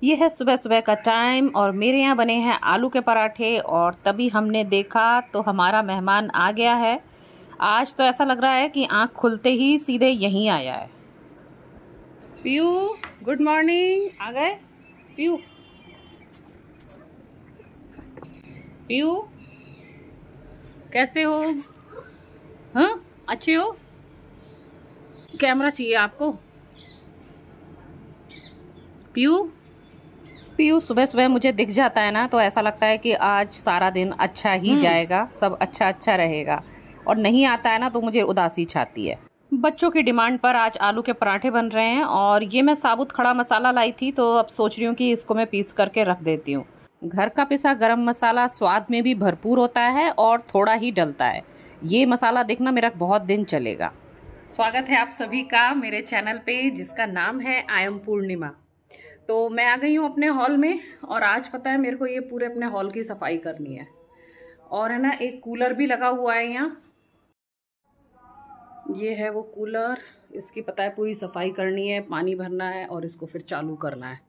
ये है सुबह सुबह का टाइम और मेरे यहाँ बने हैं आलू के पराठे। और तभी हमने देखा तो हमारा मेहमान आ गया है। आज तो ऐसा लग रहा है कि आँख खुलते ही सीधे यहीं आया है। PU, good morning. आ गए पीयू? पीयू कैसे हो? हाँ, अच्छे हो? कैमरा चाहिए आपको? पीयू पीयू सुबह सुबह मुझे दिख जाता है ना, तो ऐसा लगता है कि आज सारा दिन अच्छा ही जाएगा, सब अच्छा अच्छा रहेगा। और नहीं आता है ना तो मुझे उदासी छाती है। बच्चों की डिमांड पर आज आलू के पराठे बन रहे हैं। और ये मैं साबुत खड़ा मसाला लाई थी, तो अब सोच रही हूँ कि इसको मैं पीस करके रख देती हूँ। घर का पिसा गरम मसाला स्वाद में भी भरपूर होता है और थोड़ा ही डलता है। ये मसाला देखना मेरा बहुत दिन चलेगा। स्वागत है आप सभी का मेरे चैनल पे, जिसका नाम है आई एम पूर्णिमा। तो मैं आ गई हूँ अपने हॉल में। और आज पता है मेरे को ये पूरे अपने हॉल की सफाई करनी है। और है ना, एक कूलर भी लगा हुआ है यहाँ। ये है वो कूलर, इसकी पता है पूरी सफाई करनी है, पानी भरना है और इसको फिर चालू करना है।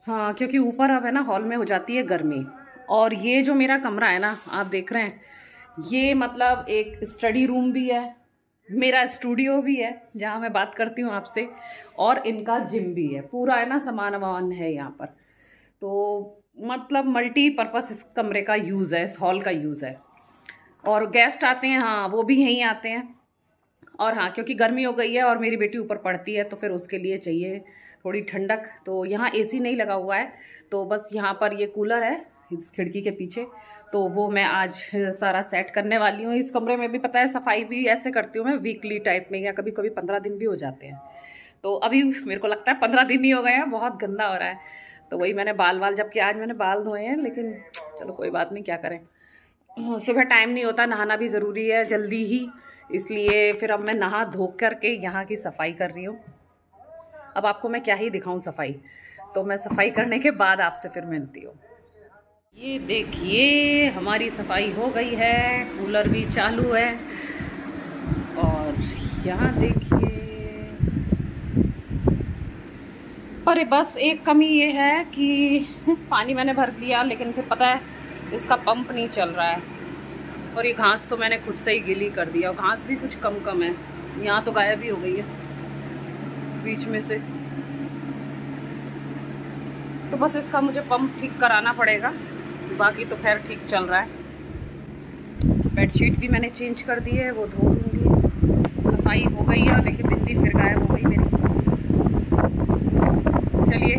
हाँ, क्योंकि ऊपर अब है ना हॉल में हो जाती है गर्मी। और ये जो मेरा कमरा है ना, आप देख रहे हैं, ये मतलब एक स्टडी रूम भी है, मेरा स्टूडियो भी है जहाँ मैं बात करती हूँ आपसे, और इनका जिम भी है। पूरा है ना सामान वामान है यहाँ पर। तो मतलब मल्टीपर्पस इस कमरे का यूज़ है, इस हॉल का यूज़ है। और गेस्ट आते हैं, हाँ वो भी यहीं आते हैं। और हाँ, क्योंकि गर्मी हो गई है और मेरी बेटी ऊपर पढ़ती है, तो फिर उसके लिए चाहिए थोड़ी ठंडक। तो यहाँ एसी नहीं लगा हुआ है, तो बस यहाँ पर ये कूलर है इस खिड़की के पीछे। तो वो मैं आज सारा सेट करने वाली हूँ। इस कमरे में भी पता है सफाई भी ऐसे करती हूँ मैं, वीकली टाइप में, या कभी कभी 15 दिन भी हो जाते हैं। तो अभी मेरे को लगता है 15 दिन ही हो गए हैं, बहुत गंदा हो रहा है। तो वही मैंने बाल जबकि आज मैंने बाल धोए हैं, लेकिन चलो कोई बात नहीं, क्या करें। सुबह टाइम नहीं होता, नहाना भी ज़रूरी है जल्दी ही, इसलिए फिर अब मैं नहा धो करके यहाँ की सफाई कर रही हूँ। अब आपको मैं क्या ही दिखाऊं सफाई, तो मैं सफाई करने के बाद आपसे फिर मिलती हूँ। ये देखिए हमारी सफाई हो गई है, कूलर भी चालू है। और यहाँ देखिए, पर बस एक कमी ये है कि पानी मैंने भर दिया, लेकिन फिर पता है इसका पंप नहीं चल रहा है। और ये घास तो मैंने खुद से ही गीली कर दिया, और घास भी कुछ कम कम है, यहाँ तो गायब ही हो गई है बीच में से। तो बस इसका मुझे पंप ठीक कराना पड़ेगा, बाकी तो खैर ठीक चल रहा है। बेडशीट भी मैंने चेंज कर दी है, वो धो दूँगी। सफाई हो गई है, और देखिए बिंदी फिर गायब हो गई मेरी। चलिए,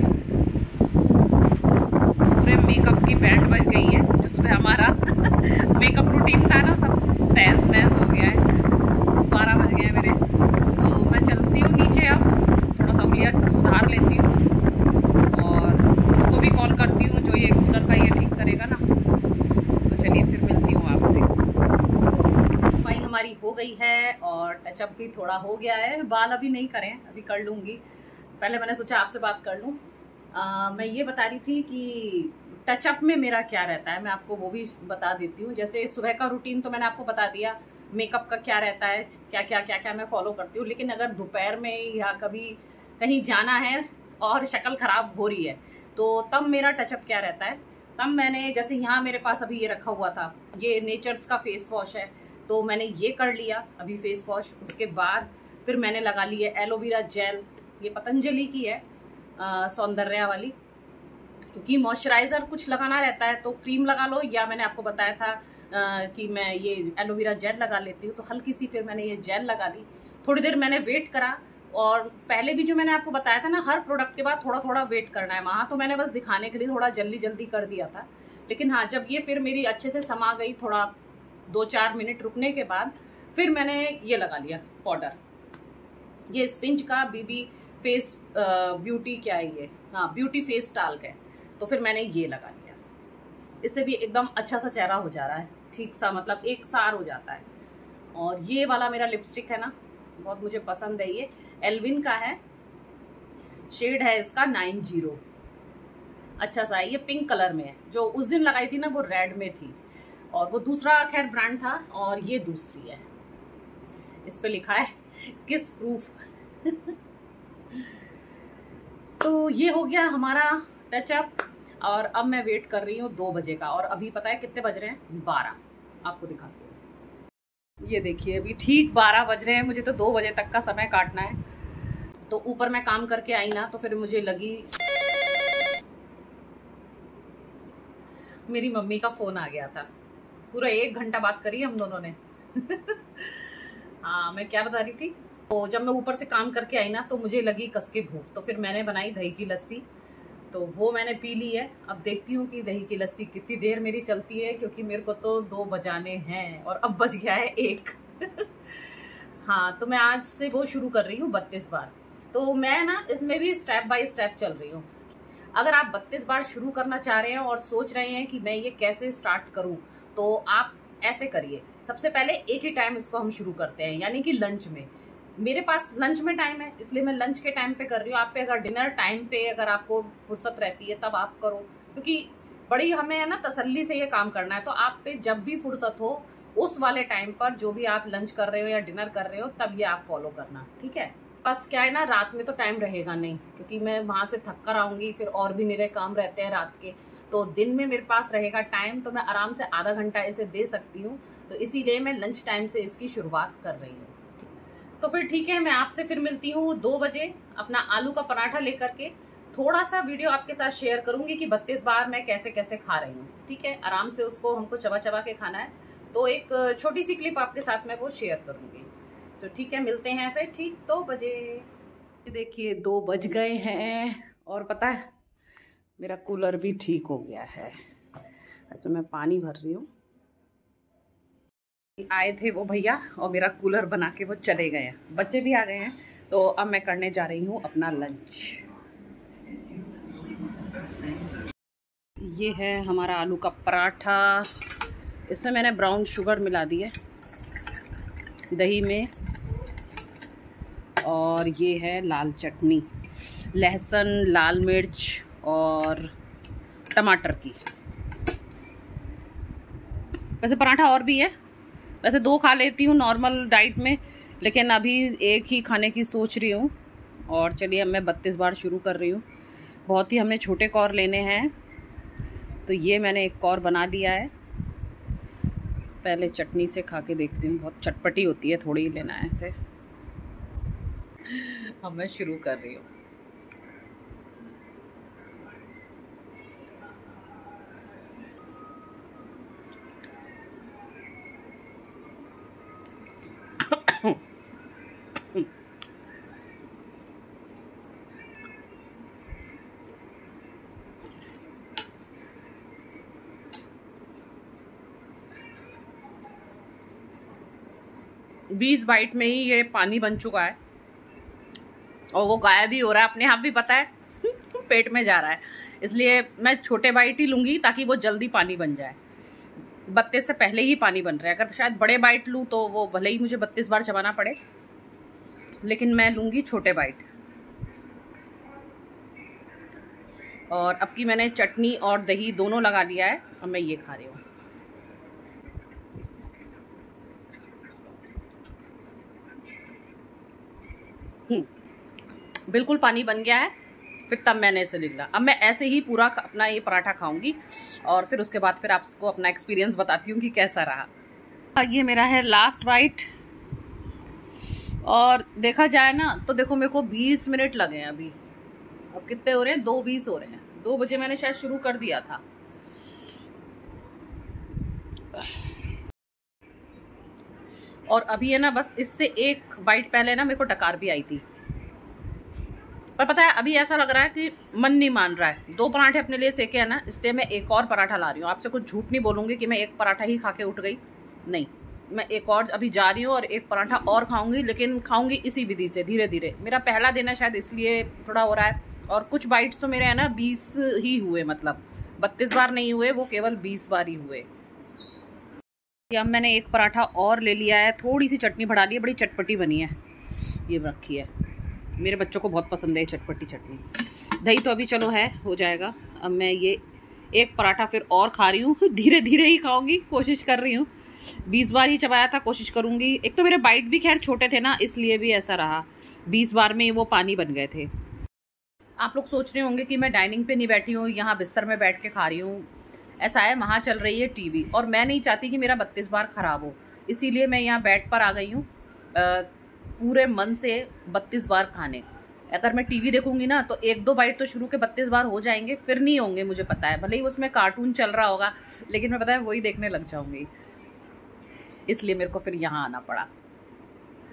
पूरे मेकअप की बैंड बज गई है। जो सुबह हमारा मेकअप रूटीन था ना, सब तहस नहस हो गया है। 12 बज गए मेरे। तो मैं चलती हूँ नीचे, अब थोड़ा सा उंगलियाँ सुधार लेती हूँ, और उसको भी कॉल करती हूँ जो ये कूलर का ये ठीक करेगा ना। तो चलिए फिर मिलती हूँ आपसे। सफाई हमारी हो गई है और टचअप भी थोड़ा हो गया है। बाल अभी नहीं करें, अभी कर लूँगी। पहले मैंने सोचा आपसे बात कर लूँ। मैं ये बता रही थी कि टचअप में मेरा क्या रहता है, मैं आपको वो भी बता देती हूँ। जैसे सुबह का रूटीन तो मैंने आपको बता दिया, मेकअप का क्या रहता है, क्या क्या मैं फॉलो करती हूँ। लेकिन अगर दोपहर में या कभी कहीं जाना है और शक्ल खराब हो रही है, तो तब मेरा टचअप क्या रहता है। तब मैंने, जैसे यहाँ मेरे पास अभी ये रखा हुआ था, ये नेचर्स का फेस वॉश है, तो मैंने ये कर लिया अभी फेस वॉश। उसके बाद फिर मैंने लगा ली है एलोवेरा जेल, ये पतंजलि की है, सौंदर्य वाली। क्योंकि मॉइस्चराइज़र कुछ लगाना रहता है तो क्रीम लगा लो, या मैंने आपको बताया था कि मैं ये एलोवेरा जेल लगा लेती हूँ। तो हल्की सी फिर मैंने ये जेल लगा ली। थोड़ी देर मैंने वेट करा। और पहले भी जो मैंने आपको बताया था ना, हर प्रोडक्ट के बाद थोड़ा थोड़ा वेट करना है, वहाँ तो मैंने बस दिखाने के लिए थोड़ा जल्दी जल्दी कर दिया था। लेकिन हाँ, जब ये फिर मेरी अच्छे से समा गई, थोड़ा 2-4 मिनट रुकने के बाद फिर मैंने ये लगा लिया पाउडर, ये स्पिंज का बीबी फेस ब्यूटी, क्या है ये, हाँ ब्यूटी फेस टाल्क है। तो फिर मैंने ये लगा लिया, इससे भी एकदम अच्छा सा चेहरा हो जा रहा है, ठीक सा, मतलब एक सार हो जाता है। और ये वाला मेरा लिपस्टिक है ना, बहुत मुझे पसंद है, ये एल्विन का है, शेड है इसका 90, अच्छा सा है, ये पिंक कलर में है। जो उस दिन लगाई थी ना वो रेड में थी, और वो दूसरा खैर ब्रांड था, और ये दूसरी है, इस पे लिखा है किस प्रूफ। तो ये हो गया हमारा टचअप। और अब मैं वेट कर रही हूँ 2 बजे का, और अभी पता है कितने बज रहे हैं? 12। आपको दिखाती हूँ, ये देखिए अभी ठीक 12 बज रहे हैं। मुझे तो 2 बजे तक का समय काटना है। तो ऊपर मैं काम करके आई ना, तो फिर मुझे लगी मेरी मम्मी का फोन आ गया था। पूरा 1 घंटा बात करी हम दोनों ने। हाँ, मैं क्या बता रही थी? तो जब मैं ऊपर से काम करके आई ना, तो मुझे लगी कस के भूख, तो फिर मैंने बनाई दही की लस्सी। तो वो मैंने पी ली है। अब देखती हूँ कि दही की लस्सी कितनी देर मेरी चलती है, क्योंकि मेरे को तो 2 बजाने हैं और अब बज गया है 1। हाँ, तो मैं आज से वो शुरू कर रही हूँ 32 बार। तो मैं ना इसमें भी स्टेप बाय स्टेप चल रही हूँ। अगर आप 32 बार शुरू करना चाह रहे हैं और सोच रहे हैं कि मैं ये कैसे स्टार्ट करूं, तो आप ऐसे करिए। सबसे पहले एक ही टाइम इसको हम शुरू करते हैं, यानी कि लंच में। मेरे पास लंच में टाइम है, इसलिए मैं लंच के टाइम पे कर रही हूँ। आप पे अगर डिनर टाइम पे अगर आपको फुर्सत रहती है तब आप करो, क्योंकि बड़ी हमें है ना तसल्ली से ये काम करना है। तो आप पे जब भी फुर्सत हो उस वाले टाइम पर, जो भी आप लंच कर रहे हो या डिनर कर रहे हो, तब ये आप फॉलो करना, ठीक है? बस क्या है ना, रात में तो टाइम रहेगा नहीं, क्योंकि मैं वहां से थक कर आऊंगी, फिर और भी मेरे काम रहते हैं रात के। तो दिन में मेरे पास रहेगा टाइम, तो मैं आराम से आधा घंटा इसे दे सकती हूँ। तो इसीलिए मैं लंच टाइम से इसकी शुरुआत कर रही हूँ। तो फिर ठीक है, मैं आपसे फिर मिलती हूँ 2 बजे अपना आलू का पराठा लेकर के। थोड़ा सा वीडियो आपके साथ शेयर करूंगी कि 32 बार मैं कैसे कैसे खा रही हूँ, ठीक है? आराम से उसको हमको चबा चबा के खाना है। तो एक छोटी सी क्लिप आपके साथ मैं वो शेयर करूंगी। तो ठीक है, मिलते हैं फिर ठीक 2 बजे। देखिए 2 बज गए हैं, और पता है मेरा कूलर भी ठीक हो गया है। ऐसे मैं पानी भर रही हूँ। आए थे वो भैया और मेरा कूलर बना के वो चले गए हैं। बच्चे भी आ गए हैं। तो अब मैं करने जा रही हूँ अपना लंच। ये है हमारा आलू का पराठा। इसमें मैंने ब्राउन शुगर मिला दी है दही में, और ये है लाल चटनी, लहसुन, लाल मिर्च और टमाटर की। वैसे पराठा और भी है, वैसे 2 खा लेती हूँ नॉर्मल डाइट में, लेकिन अभी एक ही खाने की सोच रही हूँ। और चलिए अब मैं 32 बार शुरू कर रही हूँ। बहुत ही हमें छोटे कौर लेने हैं, तो ये मैंने एक कौर बना लिया है। पहले चटनी से खा के देखती हूँ, बहुत चटपटी होती है, थोड़ी ही लेना है ऐसे। अब मैं शुरू कर रही हूँ। बीस बाइट में ही ये पानी बन चुका है, और वो गायब भी हो रहा है अपने आप भी, पता है। पेट में जा रहा है, इसलिए मैं छोटे बाइट ही लूँगी ताकि वो जल्दी पानी बन जाए। 32 से पहले ही पानी बन रहा है। अगर शायद बड़े बाइट लूँ तो वो भले ही मुझे 32 बार चबाना पड़े, लेकिन मैं लूँगी छोटे बाइट। और अब की मैंने चटनी और दही दोनों लगा लिया है। अब मैं ये खा रही हूँ। बिल्कुल पानी बन गया है, फिर तब मैंने इसे निकला। अब मैं ऐसे ही पूरा अपना ये पराठा खाऊंगी, और फिर उसके बाद फिर आपको अपना एक्सपीरियंस बताती हूँ कि कैसा रहा। ये मेरा है लास्ट बाइट, और देखा जाए ना तो देखो मेरे को 20 मिनट लगे हैं अभी। अब कितने हो रहे हैं? 2:20 हो रहे हैं। 2 बजे मैंने शायद शुरू कर दिया था। और अभी है ना, बस इससे एक बाइट पहले ना मेरे को डकार भी आई थी। पर पता है अभी ऐसा लग रहा है कि मन नहीं मान रहा है। 2 पराठे अपने लिए सेके है ना, इसलिए मैं एक और पराठा ला रही हूँ। आपसे कुछ झूठ नहीं बोलूँगी कि मैं एक पराठा ही खा के उठ गई, नहीं। मैं एक और अभी जा रही हूँ और एक पराठा और खाऊंगी, लेकिन खाऊंगी इसी विधि से, धीरे धीरे। मेरा पहला दिन है शायद, इसलिए थोड़ा हो रहा है। और कुछ बाइट्स तो मेरे है ना 20 ही हुए, मतलब 32 बार नहीं हुए, वो केवल 20 बार ही हुए। अब मैंने एक पराठा और ले लिया है, थोड़ी सी चटनी बढ़ा ली है, बड़ी चटपटी बनी है, ये रखी है। मेरे बच्चों को बहुत पसंद है चटपटी चटनी। दही तो अभी चलो है, हो जाएगा। अब मैं ये एक पराठा फिर और खा रही हूँ। धीरे धीरे ही खाऊंगी, कोशिश कर रही हूँ। 20 बार ही चबाया था, कोशिश करूँगी। एक तो मेरे बाइट भी खैर छोटे थे ना, इसलिए भी ऐसा रहा। 20 बार में वो पानी बन गए थे। आप लोग सोच रहे होंगे कि मैं डाइनिंग पे नहीं बैठी हूँ, यहाँ बिस्तर में बैठ के खा रही हूँ। ऐसा है, वहाँ चल रही है टीवी और मैं नहीं चाहती कि मेरा 32 बार ख़राब हो, इसीलिए मैं यहाँ बेड पर आ गई हूँ पूरे मन से 32 बार खाने। अगर मैं टीवी देखूंगी ना तो 1-2 बाइट तो शुरू के 32 बार हो जाएंगे, फिर नहीं होंगे, मुझे पता है। भले ही उसमें कार्टून चल रहा होगा, लेकिन मैं पता है वही देखने लग जाऊंगी, इसलिए मेरे को फिर यहाँ आना पड़ा।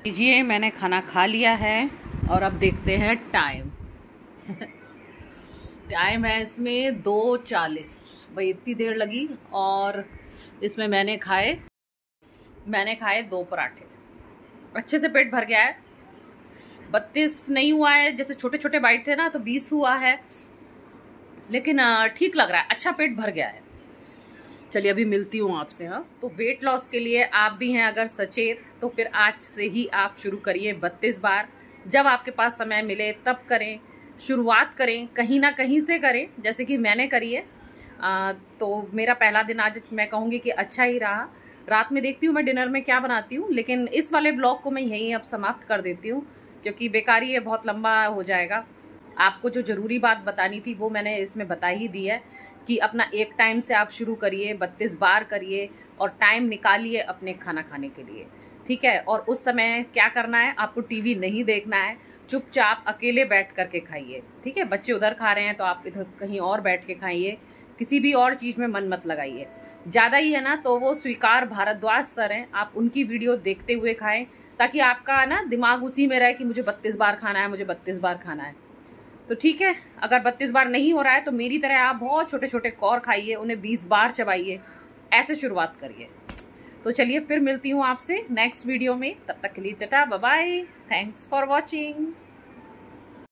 लीजिए, मैंने खाना खा लिया है और अब देखते हैं टाइम। टाइम है इसमें 2:40। भाई इतनी देर लगी। और इसमें मैंने खाए 2 पराठे। अच्छे से पेट भर गया है। 32 नहीं हुआ है, जैसे छोटे छोटे बाइट थे ना तो 20 हुआ है, लेकिन ठीक लग रहा है, अच्छा पेट भर गया है। चलिए अभी मिलती हूँ आपसे। हाँ, तो वेट लॉस के लिए आप भी हैं अगर सचेत, तो फिर आज से ही आप शुरू करिए 32 बार। जब आपके पास समय मिले तब करें, शुरुआत करें, कहीं ना कहीं से करें, जैसे कि मैंने करी है। तो मेरा पहला दिन आज मैं कहूँगी कि अच्छा ही रहा। रात में देखती हूँ मैं डिनर में क्या बनाती हूँ, लेकिन इस वाले ब्लॉग को मैं यहीं अब समाप्त कर देती हूँ, क्योंकि बेकारी ये बहुत लंबा हो जाएगा। आपको जो ज़रूरी बात बतानी थी वो मैंने इसमें बता ही दी है कि अपना एक टाइम से आप शुरू करिए, 32 बार करिए और टाइम निकालिए अपने खाना खाने के लिए, ठीक है। और उस समय क्या करना है, आपको टीवी नहीं देखना है, चुपचाप अकेले बैठ करके खाइए, ठीक है। बच्चे उधर खा रहे हैं तो आप इधर कहीं और बैठ के खाइए, किसी भी और चीज़ में मन मत लगाइए। ज़्यादा ही है ना तो वो स्वीकार भारद्वाज सर हैं, आप उनकी वीडियो देखते हुए खाएं, ताकि आपका ना दिमाग उसी में रहे कि मुझे 32 बार खाना है, मुझे 32 बार खाना है। तो ठीक है, अगर 32 बार नहीं हो रहा है तो मेरी तरह आप बहुत छोटे छोटे कौर खाइए, उन्हें 20 बार चबाइए, ऐसे शुरुआत करिए। तो चलिए फिर मिलती हूँ आपसे नेक्स्ट वीडियो में, तब तक के लिए tata bye bye, thanks for watching.